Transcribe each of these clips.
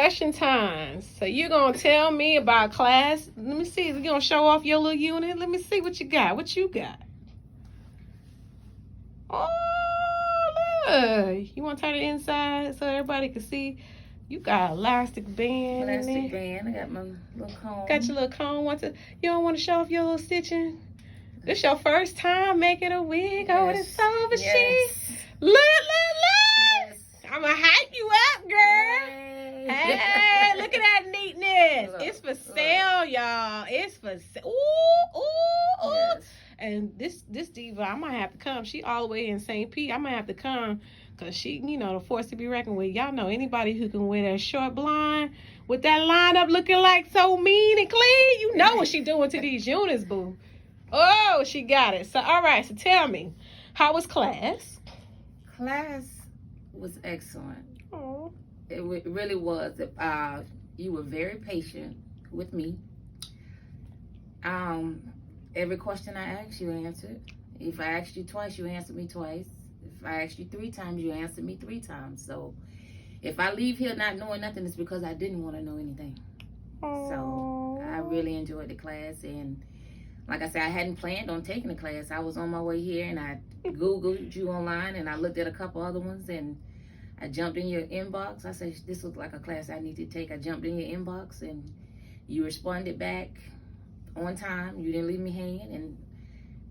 question time. So you're going to tell me about class. Let me see. You're going to show off your little unit. Let me see what you got. What you got? Oh, look. You want to turn it inside so everybody can see? You got elastic band in there. Elastic band. I got my little comb. Got your little comb. You don't want to show off your little stitching? This your first time making a wig over the sewing machine? Look. Yes. I'm going to hype you up, girl. Hey, look at that neatness. Look, it's for sale, y'all. It's for sale. Ooh. Yes. And this diva, I might have to come. She all the way in St. Pete. I might have to come because she, the force to be reckoned with. Y'all know anybody who can wear that short blonde with that lineup looking like so mean and clean. You know what she doing to these units, boo. Oh, she got it. So, all right. So tell me, how was class? Class was excellent. Oh. It really was. You were very patient with me. Every question I asked, you answered. If I asked you twice, you answered me twice. If I asked you 3 times, you answered me 3 times. So if I leave here not knowing nothing, it's because I didn't want to know anything. Oh. So I really enjoyed the class. And like I said, I hadn't planned on taking the class. I was on my way here and I Googled you online and I looked at a couple other ones and I jumped in your inbox. I said, this looks like a class I need to take. I jumped in your inbox and you responded back on time. You didn't leave me hanging.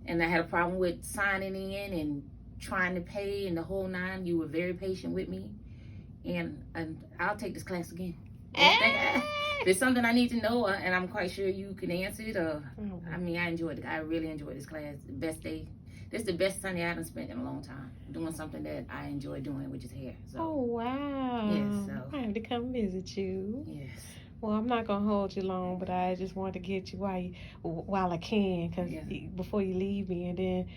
And I had a problem with signing in and trying to pay and the whole 9. You were very patient with me. And I'll take this class again. There's something I need to know and I'm quite sure you can answer it. I enjoyed it. I really enjoyed this class. The best day. This is the best Sunday I haven't spent in a long time. Doing something that I enjoy doing, which is hair. So, oh, wow. Yes, so. I have to come visit you. Yes. Well, I'm not going to hold you long, but I just wanted to get you while I can, because before you leave me, and then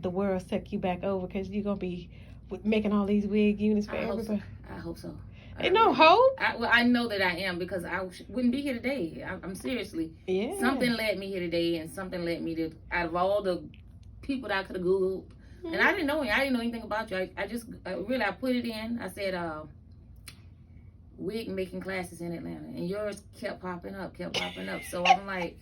the world's took you back over, because you're going to be making all these wig units for everybody. I hope so. Ain't no hope? I know that I am, because I wouldn't be here today. I'm seriously. Yeah. Something led me here today, and something led me to, out of all the people that I could have Googled, and I didn't know anything about you. I just I put it in. I said, wig making classes in Atlanta, and yours kept popping up. So I'm like,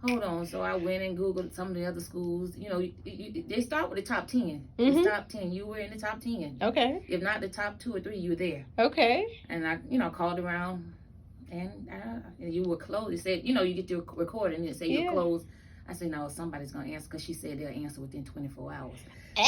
hold on. So I went and Googled some of the other schools. They start with the top 10. The top 10. You were in the top 10. Okay. If not the top 2 or 3, you were there. Okay. And I called around, and you were closed. It said, you get your recording, and it said you're closed. I said, no, somebody's going to answer, because she said they'll answer within 24 hours. So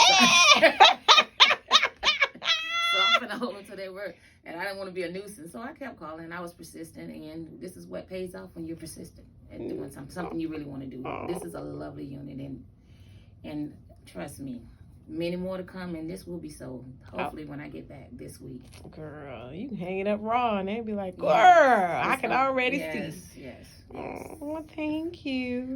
I'm going to hold them to their word. And I didn't want to be a nuisance. So I kept calling. I was persistent. And this is what pays off when you're persistent and doing something you really want to do. This is a lovely unit. And trust me, many more to come. And this will be sold, hopefully, when I get back this week. Girl, you can hang it up raw. And they'll be like, girl, I can already see. Yes. Oh, thank you.